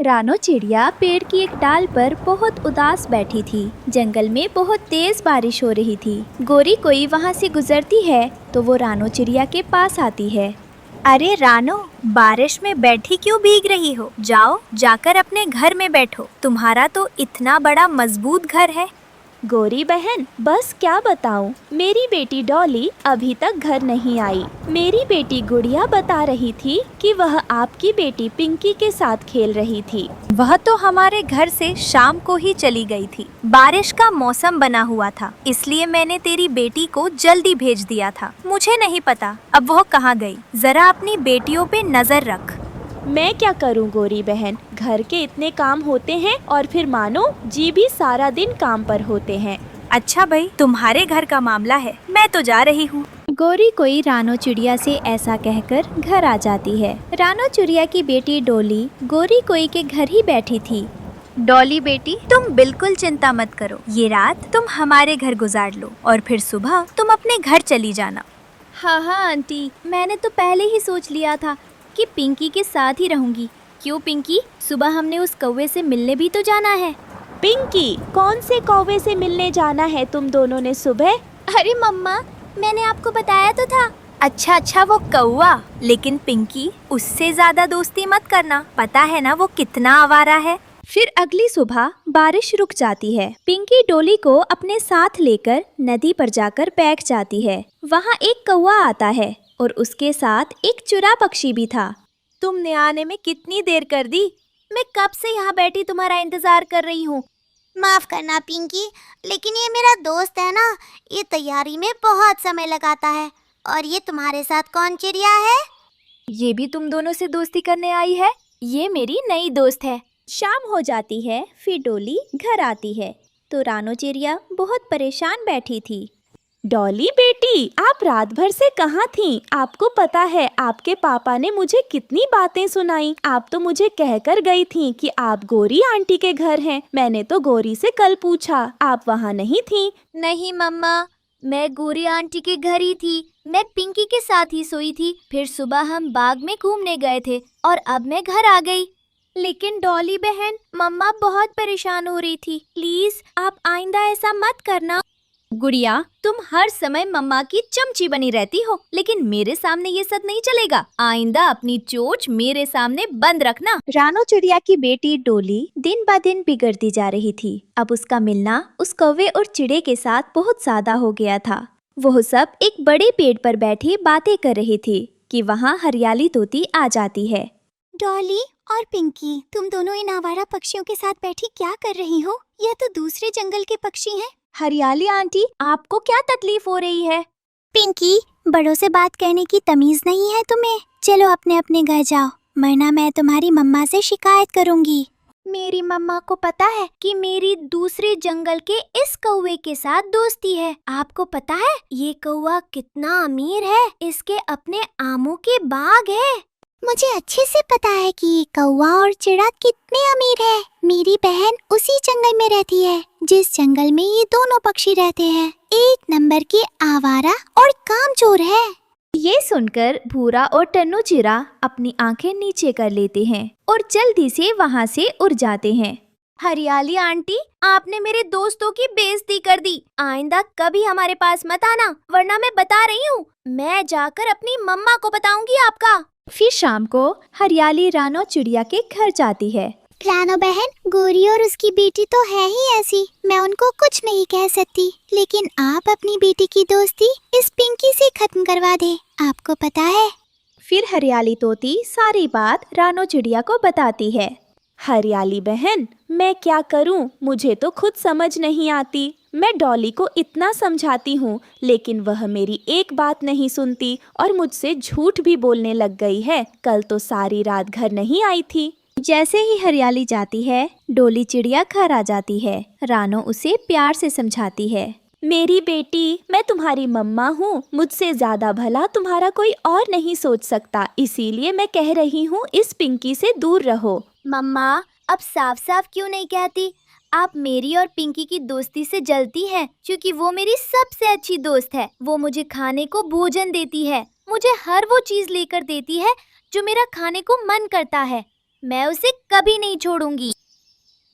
रानो चिड़िया पेड़ की एक डाल पर बहुत उदास बैठी थी। जंगल में बहुत तेज बारिश हो रही थी। गोरी कोई वहाँ से गुजरती है तो वो रानो चिड़िया के पास आती है। अरे रानो, बारिश में बैठी क्यों भीग रही हो? जाओ, जाकर अपने घर में बैठो। तुम्हारा तो इतना बड़ा मजबूत घर है। गोरी बहन, बस क्या बताऊं, मेरी बेटी डॉली अभी तक घर नहीं आई। मेरी बेटी गुड़िया बता रही थी कि वह आपकी बेटी पिंकी के साथ खेल रही थी। वह तो हमारे घर से शाम को ही चली गई थी। बारिश का मौसम बना हुआ था, इसलिए मैंने तेरी बेटी को जल्दी भेज दिया था। मुझे नहीं पता अब वह कहाँ गई। जरा अपनी बेटियों पे नजर रख। मैं क्या करूं गोरी बहन, घर के इतने काम होते हैं और फिर मानो जी भी सारा दिन काम पर होते हैं। अच्छा भाई, तुम्हारे घर का मामला है, मैं तो जा रही हूँ। गोरी कोई रानो चिड़िया से ऐसा कहकर घर आ जाती है। रानो चिड़िया की बेटी डोली गोरी कोई के घर ही बैठी थी। डॉली बेटी, तुम बिल्कुल चिंता मत करो। ये रात तुम हमारे घर गुजार लो और फिर सुबह तुम अपने घर चली जाना। हाँ आंटी, मैंने तो पहले ही सोच लिया था कि पिंकी के साथ ही रहूंगी। क्यों पिंकी, सुबह हमने उस कौवे से मिलने भी तो जाना है। पिंकी, कौन से कौवे से मिलने जाना है तुम दोनों ने सुबह? अरे मम्मा, मैंने आपको बताया तो था। अच्छा, वो कौवा। लेकिन पिंकी, उससे ज्यादा दोस्ती मत करना, पता है ना वो कितना आवारा है। फिर अगली सुबह बारिश रुक जाती है। पिंकी डोली को अपने साथ लेकर नदी पर जाकर बैठ जाती है। वहाँ एक कौवा आता है और उसके साथ एक चुरा पक्षी भी था। तुमने आने में कितनी देर कर दी? मैं कब से यहाँ बैठी तुम्हारा इंतजार कर रही हूँ। माफ करना पिंकी, लेकिन ये मेरा दोस्त है ना, ये तैयारी में बहुत समय लगाता है। और ये तुम्हारे साथ कौन चिड़िया है? ये भी तुम दोनों से दोस्ती करने आई है? ये मेरी नई दोस्त है। शाम हो जाती है, फिर डोली घर आती है तो रानो चिड़िया बहुत परेशान बैठी थी। डॉली बेटी, आप रात भर से कहाँ थीं? आपको पता है आपके पापा ने मुझे कितनी बातें सुनाई। आप तो मुझे कहकर गई थीं कि आप गोरी आंटी के घर हैं। मैंने तो गोरी से कल पूछा, आप वहाँ नहीं थीं। नहीं मम्मा, मैं गोरी आंटी के घर ही थी। मैं पिंकी के साथ ही सोई थी। फिर सुबह हम बाग में घूमने गए थे और अब मैं घर आ गई। लेकिन डॉली बहन, मम्मा बहुत परेशान हो रही थी। प्लीज आप आइंदा ऐसा मत करना। गुड़िया, तुम हर समय मम्मा की चमची बनी रहती हो, लेकिन मेरे सामने ये सब नहीं चलेगा। आइंदा अपनी चोंच मेरे सामने बंद रखना। रानो चिड़िया की बेटी डोली दिन ब दिन बिगड़ती जा रही थी। अब उसका मिलना उस कौवे और चिड़े के साथ बहुत ज्यादा हो गया था। वो सब एक बड़े पेड़ पर बैठी बातें कर रही थी कि वहाँ हरियाली तोती आ जाती है। डॉली और पिंकी, तुम दोनों इन आवारा पक्षियों के साथ बैठी क्या कर रही हो? यह तो दूसरे जंगल के पक्षी हैं। हरियाली आंटी, आपको क्या तकलीफ हो रही है? पिंकी, बड़ों से बात करने की तमीज नहीं है तुम्हें? चलो अपने अपने घर जाओ, वरना मैं तुम्हारी मम्मा से शिकायत करूंगी। मेरी मम्मा को पता है कि मेरी दूसरे जंगल के इस कौवे के साथ दोस्ती है। आपको पता है ये कौवा कितना अमीर है? इसके अपने आमों के बाग है। मुझे अच्छे से पता है कि कौवा और चिड़ा कितने अमीर है। मेरी बहन उसी जंगल में रहती है जिस जंगल में ये दोनों पक्षी रहते हैं। एक नंबर के आवारा और कामचोर है। ये सुनकर भूरा और टन्नू चिड़ा अपनी आंखें नीचे कर लेते हैं और जल्दी से वहाँ से उड़ जाते हैं। हरियाली आंटी, आपने मेरे दोस्तों की बेइज्जती कर दी। आइंदा कभी हमारे पास मत आना, वरना मैं बता रही हूँ, मैं जाकर अपनी मम्मा को बताऊंगी आपका। फिर शाम को हरियाली रानो चिड़िया के घर जाती है। रानो बहन, गोरी और उसकी बेटी तो है ही ऐसी, मैं उनको कुछ नहीं कह सकती। लेकिन आप अपनी बेटी की दोस्ती इस पिंकी से खत्म करवा दे, आपको पता है। फिर हरियाली तोती सारी बात रानो चिड़िया को बताती है। हरियाली बहन, मैं क्या करूं? मुझे तो खुद समझ नहीं आती। मैं डॉली को इतना समझाती हूँ, लेकिन वह मेरी एक बात नहीं सुनती और मुझसे झूठ भी बोलने लग गई है। कल तो सारी रात घर नहीं आई थी। जैसे ही हरियाली जाती है, डोली चिड़िया घर आ जाती है। रानो उसे प्यार से समझाती है। मेरी बेटी, मैं तुम्हारी मम्मा हूँ। मुझसे ज्यादा भला तुम्हारा कोई और नहीं सोच सकता, इसीलिए मैं कह रही हूँ इस पिंकी से दूर रहो। मम्मा, अब साफ साफ क्यों नहीं कहती? आप मेरी और पिंकी की दोस्ती से जलती हैं, क्योंकि वो मेरी सबसे अच्छी दोस्त है। वो मुझे खाने को भोजन देती है, मुझे हर वो चीज लेकर देती है जो मेरा खाने को मन करता है। मैं उसे कभी नहीं छोड़ूंगी।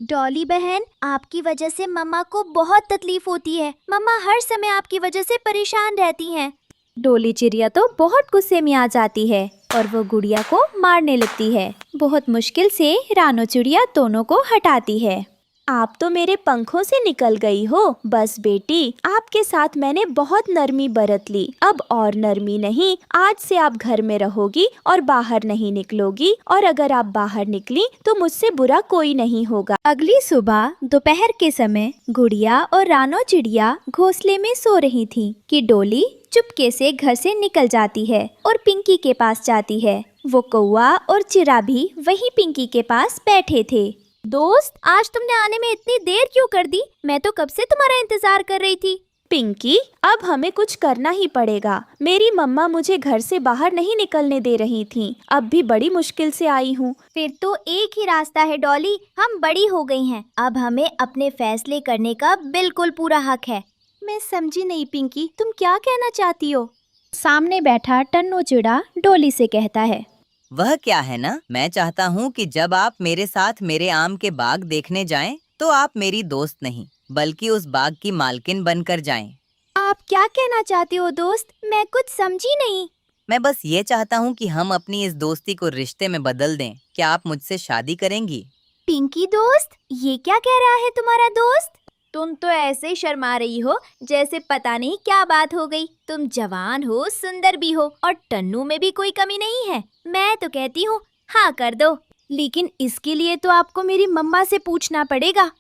डॉली बहन, आपकी वजह से मम्मा को बहुत तकलीफ होती है। मम्मा हर समय आपकी वजह से परेशान रहती हैं। डोली चिड़िया तो बहुत गुस्से में आ जाती है और वो गुड़िया को मारने लगती है। बहुत मुश्किल से रानो चिड़िया दोनों को हटाती है। आप तो मेरे पंखों से निकल गई हो। बस बेटी, आपके साथ मैंने बहुत नरमी बरत ली। अब और नरमी नहीं, आज से आप घर में रहोगी और बाहर नहीं निकलोगी। और अगर आप बाहर निकली तो मुझसे बुरा कोई नहीं होगा। अगली सुबह दोपहर के समय गुड़िया और रानो चिड़िया घोंसले में सो रही थी कि डोली चुपके से घर से निकल जाती है और पिंकी के पास जाती है। वो कौवा और चिरा भी वहीं पिंकी के पास बैठे थे। दोस्त, आज तुमने आने में इतनी देर क्यों कर दी? मैं तो कब से तुम्हारा इंतजार कर रही थी। पिंकी, अब हमें कुछ करना ही पड़ेगा। मेरी मम्मा मुझे घर से बाहर नहीं निकलने दे रही थी। अब भी बड़ी मुश्किल से आई हूँ। फिर तो एक ही रास्ता है डॉली, हम बड़ी हो गई हैं। अब हमें अपने फैसले करने का बिल्कुल पूरा हक है। मैं समझी नहीं पिंकी, तुम क्या कहना चाहती हो? सामने बैठा टन्नू चिड़ा डोली से कहता है, वह क्या है ना, मैं चाहता हूँ कि जब आप मेरे साथ मेरे आम के बाग देखने जाएं, तो आप मेरी दोस्त नहीं बल्कि उस बाग की मालकिन बनकर जाएं। आप क्या कहना चाहते हो दोस्त? मैं कुछ समझी नहीं। मैं बस ये चाहता हूँ कि हम अपनी इस दोस्ती को रिश्ते में बदल दें। क्या आप मुझसे शादी करेंगी? पिंकी दोस्त, ये क्या कह रहा है तुम्हारा दोस्त? तुम तो ऐसे ही शर्मा रही हो जैसे पता नहीं क्या बात हो गई। तुम जवान हो, सुंदर भी हो और टन्नू में भी कोई कमी नहीं है। मैं तो कहती हूँ हाँ कर दो, लेकिन इसके लिए तो आपको मेरी मम्मा से पूछना पड़ेगा।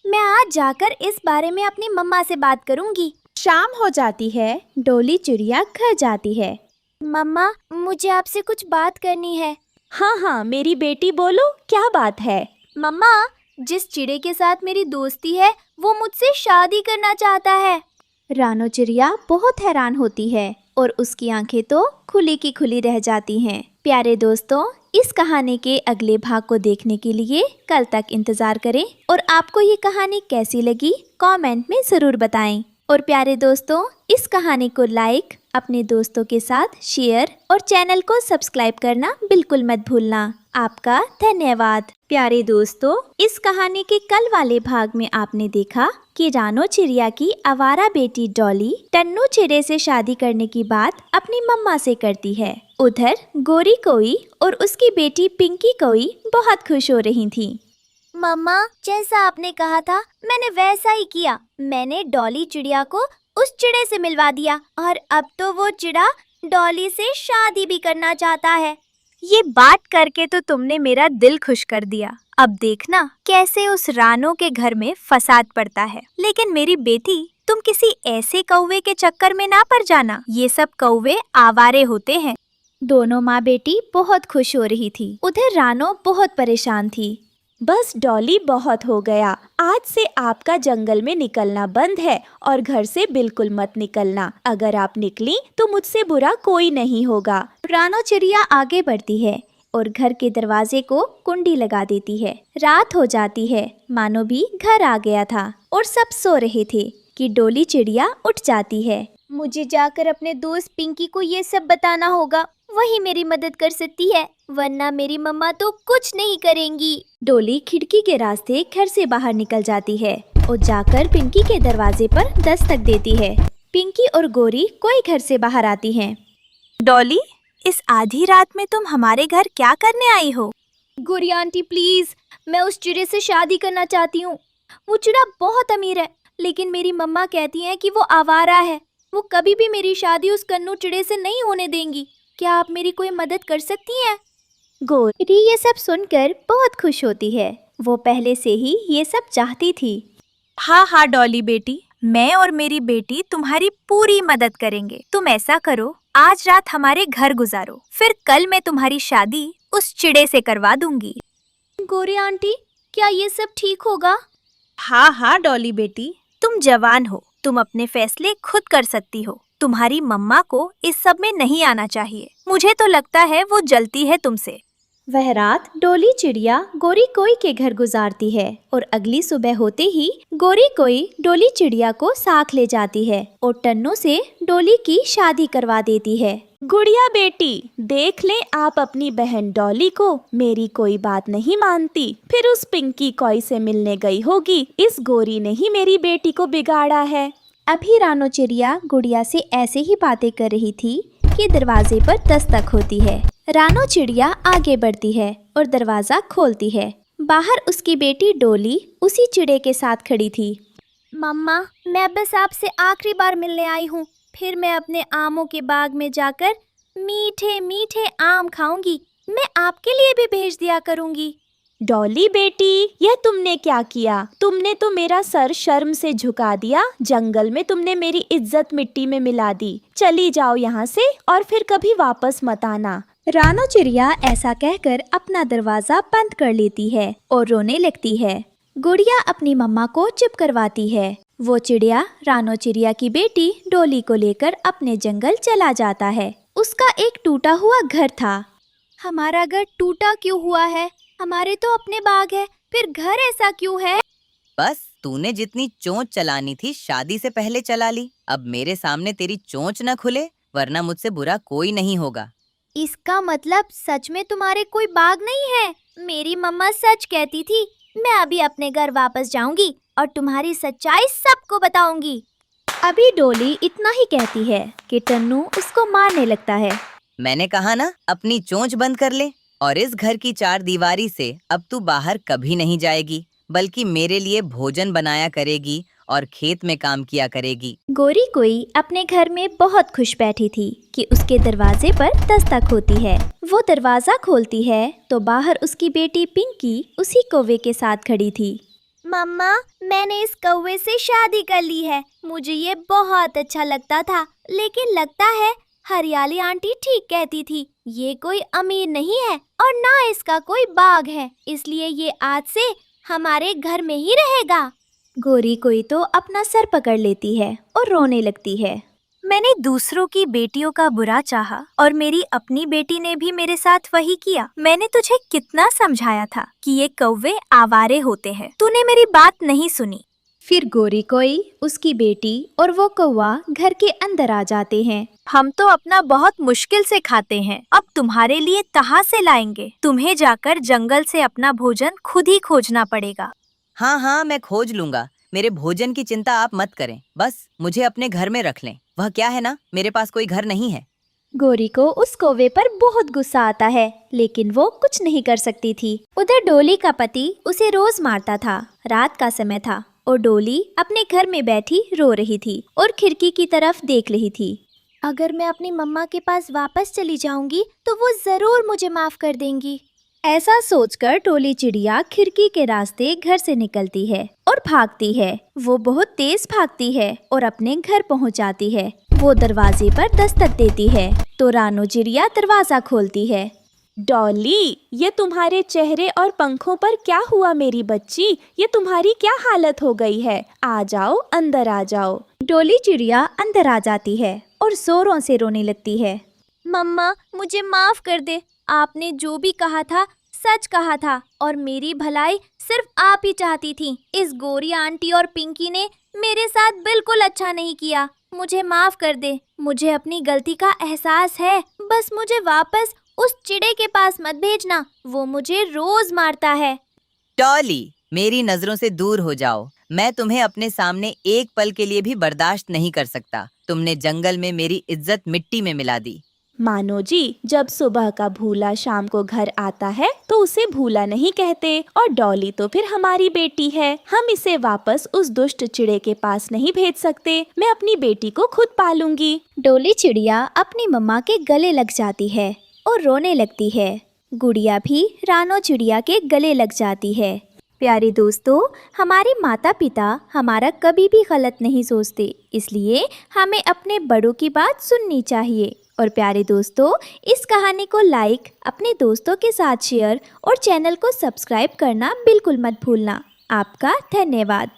मैं आज जाकर इस बारे में अपनी मम्मा से बात करूँगी। शाम हो जाती है। डोली चिड़िया घर जाती है। मम्मा, मुझे आपसे कुछ बात करनी है। हाँ हाँ मेरी बेटी, बोलो क्या बात है? मम्मा, जिस चिड़े के साथ मेरी दोस्ती है वो मुझसे शादी करना चाहता है। रानो चिड़िया बहुत हैरान होती है और उसकी आंखें तो खुली की खुली रह जाती हैं। प्यारे दोस्तों, इस कहानी के अगले भाग को देखने के लिए कल तक इंतजार करें और आपको ये कहानी कैसी लगी कमेंट में ज़रूर बताएं। और प्यारे दोस्तों, इस कहानी को लाइक, अपने दोस्तों के साथ शेयर और चैनल को सब्सक्राइब करना बिल्कुल मत भूलना। आपका धन्यवाद। प्यारे दोस्तों, इस कहानी के कल वाले भाग में आपने देखा कि रानो चिड़िया की आवारा बेटी डॉली टन्नू चिड़े से शादी करने की बात अपनी मम्मा से करती है। उधर गोरी कोई और उसकी बेटी पिंकी कोई बहुत खुश हो रही थी। मम्मा, जैसा आपने कहा था मैंने वैसा ही किया। मैंने डॉली चिड़िया को उस चिड़े से मिलवा दिया और अब तो वो चिड़ा डॉली से शादी भी करना चाहता है। ये बात करके तो तुमने मेरा दिल खुश कर दिया। अब देखना कैसे उस रानो के घर में फसाद पड़ता है। लेकिन मेरी बेटी, तुम किसी ऐसे कौवे के चक्कर में ना पड़ जाना। ये सब कौवे आवारे होते हैं। दोनों माँ बेटी बहुत खुश हो रही थी। उधर रानो बहुत परेशान थी। बस डॉली, बहुत हो गया। आज से आपका जंगल में निकलना बंद है और घर से बिल्कुल मत निकलना। अगर आप निकली तो मुझसे बुरा कोई नहीं होगा। रानो चिड़िया आगे बढ़ती है और घर के दरवाजे को कुंडी लगा देती है। रात हो जाती है। मानो भी घर आ गया था और सब सो रहे थे कि डोली चिड़िया उठ जाती है। मुझे जाकर अपने दोस्त पिंकी को ये सब बताना होगा। वही मेरी मदद कर सकती है, वरना मेरी मम्मा तो कुछ नहीं करेंगी। डोली खिड़की के रास्ते घर से बाहर निकल जाती है और जाकर पिंकी के दरवाजे पर दस्तक देती है। पिंकी और गोरी कोई घर से बाहर आती हैं। डॉली, इस आधी रात में तुम हमारे घर क्या करने आई हो? गोरी आंटी प्लीज, मैं उस चिड़े से शादी करना चाहती हूँ। वो चिड़ा बहुत अमीर है, लेकिन मेरी मम्मा कहती हैं कि वो आवारा है। वो कभी भी मेरी शादी उस कन्नू चिड़े से नहीं होने देंगी। क्या आप मेरी कोई मदद कर सकती हैं? गोरी ये सब सुनकर बहुत खुश होती है। वो पहले से ही ये सब चाहती थी। हाँ हाँ डॉली बेटी, मैं और मेरी बेटी तुम्हारी पूरी मदद करेंगे। तुम ऐसा करो, आज रात हमारे घर गुजारो, फिर कल मैं तुम्हारी शादी उस चिड़े से करवा दूंगी। गोरी आंटी, क्या ये सब ठीक होगा? हाँ हाँ डॉली बेटी, तुम जवान हो, तुम अपने फैसले खुद कर सकती हो। तुम्हारी मम्मा को इस सब में नहीं आना चाहिए। मुझे तो लगता है वो जलती है तुमसे। वह रात डोली चिड़िया गोरी कोई के घर गुजारती है और अगली सुबह होते ही गोरी कोई डोली चिड़िया को साथ ले जाती है और टन्नू से डोली की शादी करवा देती है। गुड़िया बेटी, देख ले आप अपनी बहन डॉली को, मेरी कोई बात नहीं मानती, फिर उस पिंकी कॉय से मिलने गई होगी। इस गोरी ने ही मेरी बेटी को बिगाड़ा है। अभी रानो चिड़िया गुड़िया से ऐसे ही बातें कर रही थी कि दरवाजे पर दस्तक होती है। रानो चिड़िया आगे बढ़ती है और दरवाजा खोलती है। बाहर उसकी बेटी डोली उसी चिड़े के साथ खड़ी थी। मम्मा, मैं बस आपसे आखिरी बार मिलने आई हूँ। फिर मैं अपने आमों के बाग में जाकर मीठे मीठे आम खाऊंगी। मैं आपके लिए भी भेज दिया करूंगी। डॉली बेटी, यह तुमने क्या किया? तुमने तो मेरा सर शर्म से झुका दिया। जंगल में तुमने मेरी इज्जत मिट्टी में मिला दी। चली जाओ यहाँ से और फिर कभी वापस मत आना। रानो चिड़िया ऐसा कहकर अपना दरवाजा बंद कर लेती है और रोने लगती है। गुड़िया अपनी मम्मा को चुप करवाती है। वो चिड़िया रानो चिड़िया की बेटी डोली को लेकर अपने जंगल चला जाता है। उसका एक टूटा हुआ घर था। हमारा घर टूटा क्यों हुआ है? हमारे तो अपने बाग है, फिर घर ऐसा क्यों है? बस तूने जितनी चोंच चलानी थी शादी से पहले चला ली। अब मेरे सामने तेरी चोंच न खुले, वरना मुझसे बुरा कोई नहीं होगा। इसका मतलब सच में तुम्हारे कोई बाग नहीं है? मेरी मम्मा सच कहती थी। मैं अभी अपने घर वापस जाऊंगी और तुम्हारी सच्चाई सबको बताऊंगी। अभी डोली इतना ही कहती है कि टन्नू उसको मारने लगता है। मैंने कहा ना, अपनी चोंच बंद कर ले। और इस घर की चार दीवारी से अब तू बाहर कभी नहीं जाएगी, बल्कि मेरे लिए भोजन बनाया करेगी और खेत में काम किया करेगी। गोरी कोई अपने घर में बहुत खुश बैठी थी कि उसके दरवाजे पर दस्तक होती है। वो दरवाजा खोलती है तो बाहर उसकी बेटी पिंकी उसी कौवे के साथ खड़ी थी। मम्मा, मैंने इस कौवे से शादी कर ली है। मुझे ये बहुत अच्छा लगता था, लेकिन लगता है हरियाली आंटी ठीक कहती थी। ये कोई अमीर नहीं है और ना इसका कोई बाग है, इसलिए ये आज से हमारे घर में ही रहेगा। गोरी कोई तो अपना सर पकड़ लेती है और रोने लगती है। मैंने दूसरों की बेटियों का बुरा चाहा और मेरी अपनी बेटी ने भी मेरे साथ वही किया। मैंने तुझे कितना समझाया था कि ये कौवे आवारे होते हैं, तूने मेरी बात नहीं सुनी। फिर गोरी कोई, उसकी बेटी और वो कौवा घर के अंदर आ जाते हैं। हम तो अपना बहुत मुश्किल से खाते हैं, अब तुम्हारे लिए कहाँ से लाएंगे? तुम्हें जाकर जंगल से अपना भोजन खुद ही खोजना पड़ेगा। हाँ हाँ, मैं खोज लूंगा। मेरे भोजन की चिंता आप मत करें, बस मुझे अपने घर में रख लें। वह क्या है ना, मेरे पास कोई घर नहीं है। गोरी को उस कौवे पर बहुत गुस्सा आता है, लेकिन वो कुछ नहीं कर सकती थी। उधर डोली का पति उसे रोज मारता था। रात का समय था और डोली अपने घर में बैठी रो रही थी और खिड़की की तरफ देख रही थी। अगर मैं अपनी मम्मा के पास वापस चली जाऊंगी तो वो जरूर मुझे माफ कर देंगी। ऐसा सोचकर डोली चिड़िया खिड़की के रास्ते घर से निकलती है और भागती है। वो बहुत तेज भागती है और अपने घर पहुंच जाती है। वो दरवाजे पर दस्तक देती है तो रानो चिड़िया दरवाजा खोलती है। डॉली, ये तुम्हारे चेहरे और पंखों पर क्या हुआ मेरी बच्ची? ये तुम्हारी क्या हालत हो गई है? आ जाओ, अंदर आ जाओ। डोली चिड़िया अंदर आ जाती है और जोरों से रोने लगती है। मम्मा, मुझे माफ कर दे। आपने जो भी कहा था सच कहा था और मेरी भलाई सिर्फ आप ही चाहती थी। इस गोरी आंटी और पिंकी ने मेरे साथ बिल्कुल अच्छा नहीं किया। मुझे माफ कर दे। मुझे अपनी गलती का एहसास है। बस मुझे वापस उस चिड़े के पास मत भेजना, वो मुझे रोज मारता है। डॉली, मेरी नजरों से दूर हो जाओ। मैं तुम्हें अपने सामने एक पल के लिए भी बर्दाश्त नहीं कर सकता। तुमने जंगल में मेरी इज्जत मिट्टी में मिला दी। मानो जी, जब सुबह का भूला शाम को घर आता है तो उसे भूला नहीं कहते। और डॉली तो फिर हमारी बेटी है, हम इसे वापस उस दुष्ट चिड़े के पास नहीं भेज सकते। मैं अपनी बेटी को खुद पालूंगी। डोली चिड़िया अपनी मम्मा के गले लग जाती है और रोने लगती है। गुड़िया भी रानो चिड़िया के गले लग जाती है। प्यारे दोस्तों, हमारे माता पिता हमारा कभी भी गलत नहीं सोचते, इसलिए हमें अपने बड़ों की बात सुननी चाहिए। और प्यारे दोस्तों, इस कहानी को लाइक, अपने दोस्तों के साथ शेयर और चैनल को सब्सक्राइब करना बिल्कुल मत भूलना। आपका धन्यवाद।